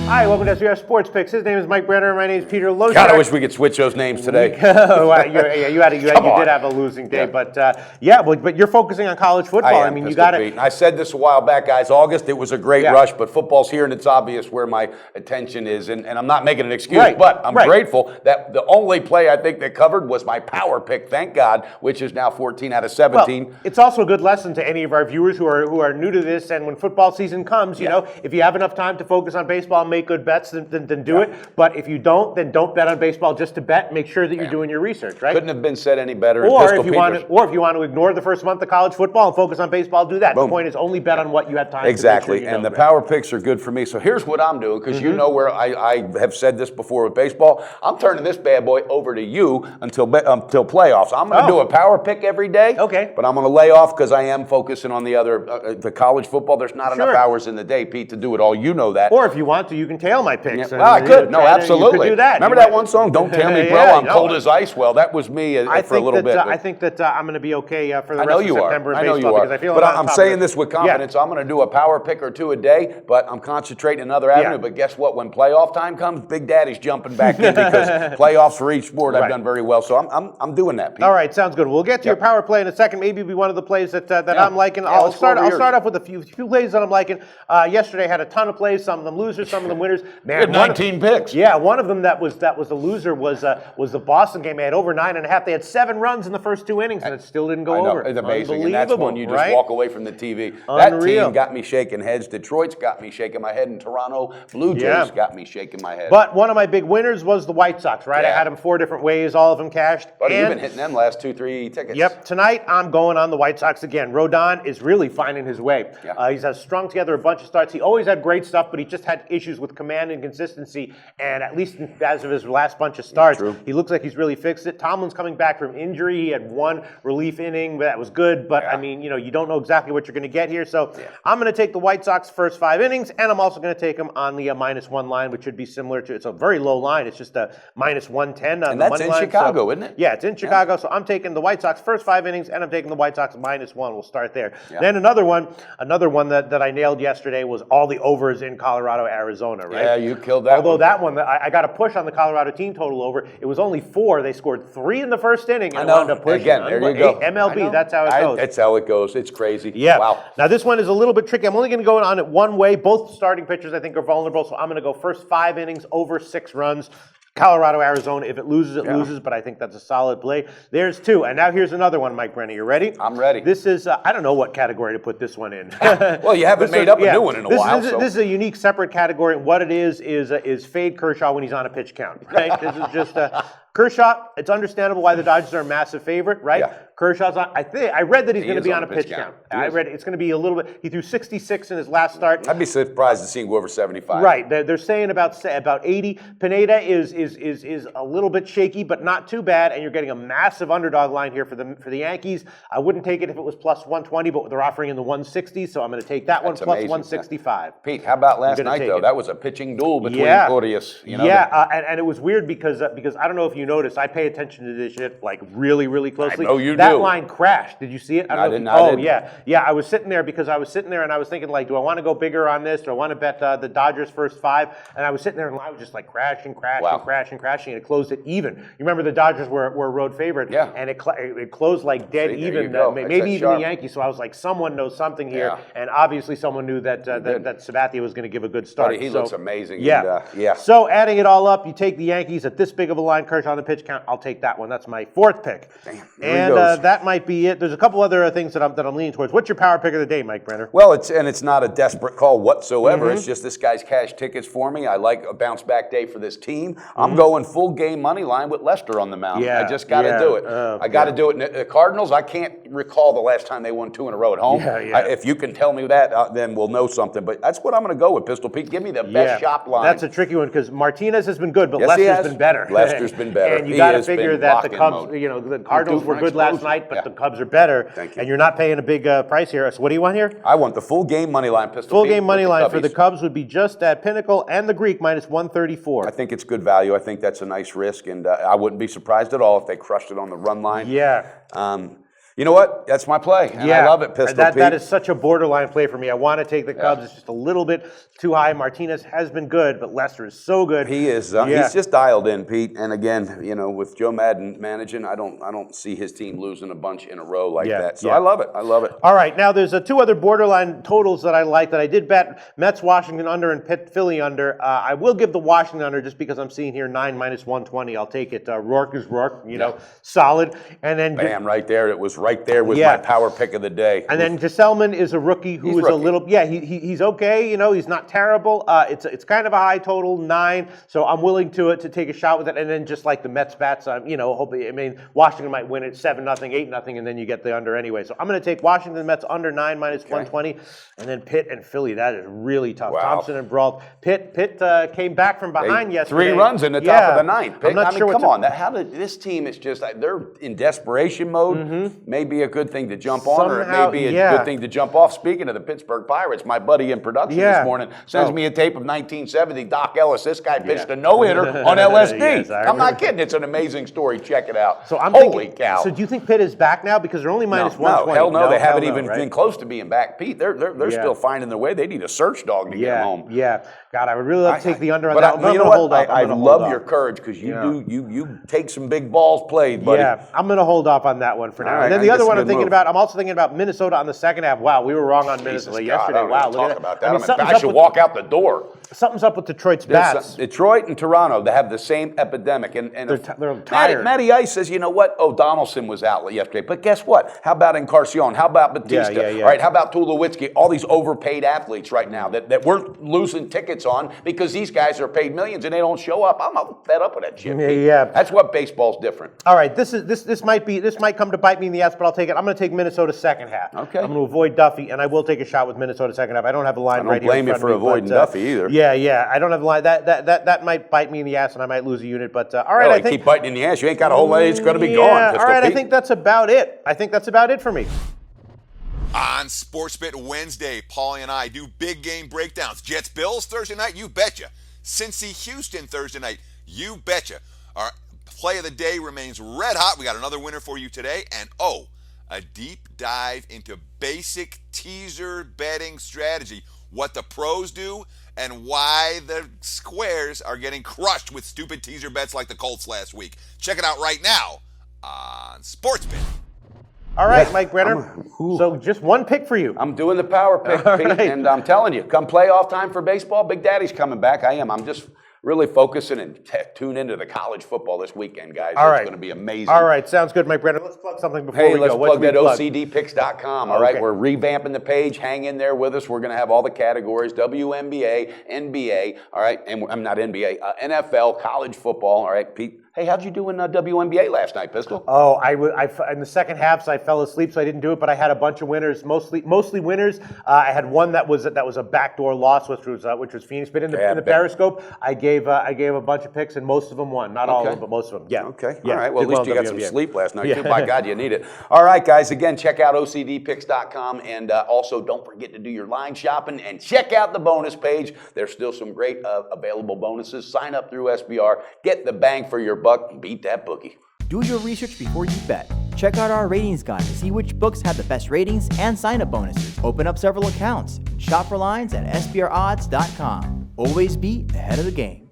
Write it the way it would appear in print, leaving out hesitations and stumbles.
Hi, welcome to SBR Sports Picks. His name is Mike Brenner. My name is Peter Loschak. God, I wish we could switch those names today. You did have a losing day, Yeah. but you're focusing on college football. I mean, you got it. I said this a while back, guys. August, it was a great rush, but football's here, and it's obvious where my attention is. And I'm not making an excuse, but I'm grateful that the only play I think that covered was my power pick, thank God, which is now 14 out of 17. Well, it's also a good lesson to any of our viewers who are new to this. And when football season comes, you know, if you have enough time to focus on baseball and make good bets, then do it. But if you don't, then don't bet on baseball just to bet. Make sure that you're doing your research, right? Couldn't have been said any better. Or if you want to ignore the first month of college football and focus on baseball, do that. Boom. The point is only bet on what you have time exactly. to make sure And the power picks are good for me. So here's what I'm doing, because you know where I have said this before with baseball. I'm turning this bad boy over to you until playoffs. I'm going to do a power pick every day. Okay. But I'm going to lay off because I am focusing on the other, the college football. There's not enough hours in the day, Pete, to do it all. You know that. Or if you want to, you can tail my picks. Yeah. I could. No, absolutely. You could do that. Remember that one song, Don't Tell Me, Bro, I'm Cold as Ice? Well, that was me for a little bit. I think that I'm going to be okay for the rest of September in baseball. I know you are. Because I feel but I'm saying this with confidence. I'm going to do a power pick or two a day, but I'm concentrating another avenue. But guess what? When playoff time comes, Big Daddy's jumping back in because playoffs for each sport I've done very well. So I'm doing that, Pete. All right, sounds good. We'll get to your power play in a second. Maybe it'll be one of the plays that I'm liking. I'll start off with a few plays that I'm liking. Yesterday I had a ton of plays, some of them losers, some of them winners. Man, you had 19 picks. Yeah, one of them that was a loser was the Boston game. They had over 9.5. They had 7 runs in the first 2 innings, and it still didn't go over. It's amazing, and that's when you just walk away from the TV. Unreal. That team got me shaking heads. Detroit's got me shaking my head, and Toronto Blue Jays got me shaking my head. But one of my big winners was the White Sox, right? I had them 4 different ways, all of them cashed. But you've been hitting them last 2-3 tickets. Yep. Tonight, I'm going on the White Sox again. Rodon is really finding his way. Yeah. He's strung together a bunch of starts. He always had great stuff, but he just had issues with command and consistency. And at least as of his last bunch of starts, he looks like he's really fixed it. Tomlin's coming back from injury. He had 1 relief inning that was good, but I mean, you don't know exactly what you're going to get here. So I'm going to take the White Sox first 5 innings, and I'm also going to take them on the -1 line, which should be similar to. It's a very low line. It's just a -110 on and the that's money in line. Chicago, isn't it? Yeah, it's in Chicago. So I'm taking the White Sox first 5 innings, and I'm taking the White Sox -1. We'll start there. Then another one that I nailed yesterday was all the overs in Colorado, Arizona. Right? Yeah, you killed that. Although that one, I got a push on the Colorado team total over. It was only 4. They scored 3 in the first inning, and wound up pushing. Again, there you go. MLB, that's how it goes. That's how it goes. It's crazy. Yeah. Wow. Now this one is a little bit tricky. I'm only going to go on it one way. Both starting pitchers, I think, are vulnerable. So I'm going to go first 5 innings over 6 runs. Colorado, Arizona. If it loses, it loses. But I think that's a solid play. There's 2. And now here's another one, Mike Brenner. You ready? I'm ready. This is, I don't know what category to put this one in. Well, you haven't made up a new one in a while. This is a unique, separate category. What it is fade Kershaw when he's on a pitch count, right? This is just Kershaw. It's understandable why the Dodgers are a massive favorite, right? Yeah. Kershaws on. I read that he's going to be on a pitch count. I read it's going to be a little bit. He threw 66 in his last start. I'd be surprised to see him go over 75. Right. They're saying about 80. Pineda is a little bit shaky, but not too bad. And you're getting a massive underdog line here for the Yankees. I wouldn't take it if it was plus 120, but they're offering in the 160s, so I'm going to take that one plus 165. Pete, how about last night though? That was a pitching duel between Urias. And it was weird because I don't know if you noticed. I pay attention to this shit like really, really closely. I know you do. That line crashed. Did you see it? I didn't. Yeah. I was sitting there and I was thinking, like, do I want to go bigger on this? Do I want to bet the Dodgers first 5? And I was sitting there and I was just like crashing. And it closed it even. You remember the Dodgers were a road favorite. Yeah. And it closed like dead even. Maybe even the Yankees. So I was like, someone knows something here. Yeah. And obviously someone knew that Sabathia was going to give a good start. He looks amazing. Yeah. And, So adding it all up, you take the Yankees at this big of a line, Kershaw on the pitch count. I'll take that one. That's my 4th pick. Damn. And that might be it. There's a couple other things that I'm leaning towards. What's your power pick of the day, Mike Brenner? Well, it's not a desperate call whatsoever. It's just this guy's cash tickets for me. I like a bounce back day for this team. I'm going full game money line with Lester on the mound. I just got to do it. I got to do it. The Cardinals, I can't recall the last time they won 2 in a row at home. If you can tell me that, then we'll know something. But that's what I'm going to go with, Pistol Pete. Give me the best shop line. That's a tricky one because Martinez has been good, but Lester's been better. Lester's been better. And you got to figure that the Cubs, the Cardinals were good last night, but the Cubs are better. Thank you. And you're not paying a big price here. So what do you want here? I want the full game money line, Pistol Full Pete, game money line for the Cubs would be just at Pinnacle and the Greek minus 134. I think it's good value. I think that's a nice risk, and I wouldn't be surprised at all if they crushed it on the run line. Yeah. You know what? That's my play, and I love it, Pistol Pete. That is such a borderline play for me. I want to take the Cubs. It's just a little bit too high. Martinez has been good, but Lester is so good. He is. He's just dialed in, Pete. And again, with Joe Madden managing, I don't see his team losing a bunch in a row like that. So I love it. I love it. All right, now there's two other borderline totals that I like that I did bet: Mets, Washington under, and Pitt, Philly under. I will give the Washington under just because I'm seeing here 9 minus 120. I'll take it. Rourke is Rourke, solid. And then bam, right there. It was right there with my power pick of the day. And then Gesellman is a rookie who is a little, he's okay. He's not terrible. It's kind of a high total, 9. So I'm willing to take a shot with it. And then just like the Mets bats, hoping, Washington might win it 7-0, 8-0, and then you get the under anyway. So I'm going to take Washington Mets under 9 minus 120, and then Pitt and Philly. That is really tough. Wow. Thompson and Brault. Pitt came back from behind yesterday. 3 runs in the top of the 9th. I'm not sure come on. This team is just, they're in desperation mode. Mm-hmm. Maybe a good thing to jump on, or it may be a good thing to jump off. Speaking of the Pittsburgh Pirates, my buddy in production this morning sends me a tape of 1970. Doc Ellis, this guy pitched a no-hitter on LSD. Yes, I'm not kidding. It's an amazing story. Check it out. So Holy cow. So do you think Pitt is back now? Because they're only minus 120. No, hell no. They haven't even been close to being back. Pete, they're still finding their way. They need a search dog to get them home. Yeah. God, I would really love to take the under on that. But you know what? I love your courage because you take some big balls played, buddy. Yeah, I'm going to hold off on that one for now. Right, and then the other one I'm also thinking about Minnesota on the second half. Wow, we were wrong on Minnesota yesterday. Wow, look at about that. I should walk out the door. Something's up with Detroit's bats. Detroit and Toronto, they have the same epidemic. And they're tired. Matty Ice says, you know what? Oh, Donaldson was out yesterday. But guess what? How about Encarnacion? How about Batista? All right, how about Tulowitzki? All these overpaid athletes right now that we're losing tickets on because these guys are paid millions and they don't show up. I'm fed up with that shit. Yeah. That's what baseball's different. All right, this might come to bite me in the ass, but I'll take it. I'm going to take Minnesota second half. Okay. I'm going to avoid Duffy, and I will take a shot with Minnesota second half. I don't have a line right here. I don't blame you for avoiding Duffy either. Yeah. I don't have a line. That might bite me in the ass, and I might lose a unit. But all right, I think keep biting in the ass. You ain't got a whole lot. It's going to be gone. All right, I think that's about it. For me. On SportsBet Wednesday, Paulie and I do big game breakdowns. Jets Bills Thursday night, you betcha. Cincy Houston Thursday night, you betcha. Our play of the day remains red hot. We got another winner for you today. And a deep dive into basic teaser betting strategy. What the pros do and why the squares are getting crushed with stupid teaser bets like the Colts last week. Check it out right now on SportsBet. All right, Mike Brenner. So just one pick for you. I'm doing the power pick, Pete, and I'm telling you, come playoff time for baseball, Big Daddy's coming back. I am. I'm just really focusing and tune into the college football this weekend, guys. It's going to be amazing. All right, sounds good, Mike Brenner. Let's plug something before we go. Let's plug that OCDpicks.com. All right, we're revamping the page. Hang in there with us. We're going to have all the categories: WNBA, NBA. All right, and I'm not NBA, NFL, college football. All right, Pete. Hey, how'd you do in WNBA last night, Pistol? Oh, I in the second half, so I fell asleep, so I didn't do it. But I had a bunch of winners, mostly winners. I had one that was a backdoor loss, which was Phoenix. But in the Periscope, I gave a bunch of picks, and most of them won. Not all of them, but most of them. Yeah. Okay. Yeah. All right. Well, at least you got some sleep last night too. By God, you need it. All right, guys. Again, check out OCDpicks.com, and also don't forget to do your line shopping and check out the bonus page. There's still some great available bonuses. Sign up through SBR. Get the bang for your buck and beat that bookie. Do your research before you bet. Check out our ratings guide to see which books have the best ratings and sign-up bonuses. Open up several accounts. Shop for lines at SBRodds.com. Always be ahead of the game.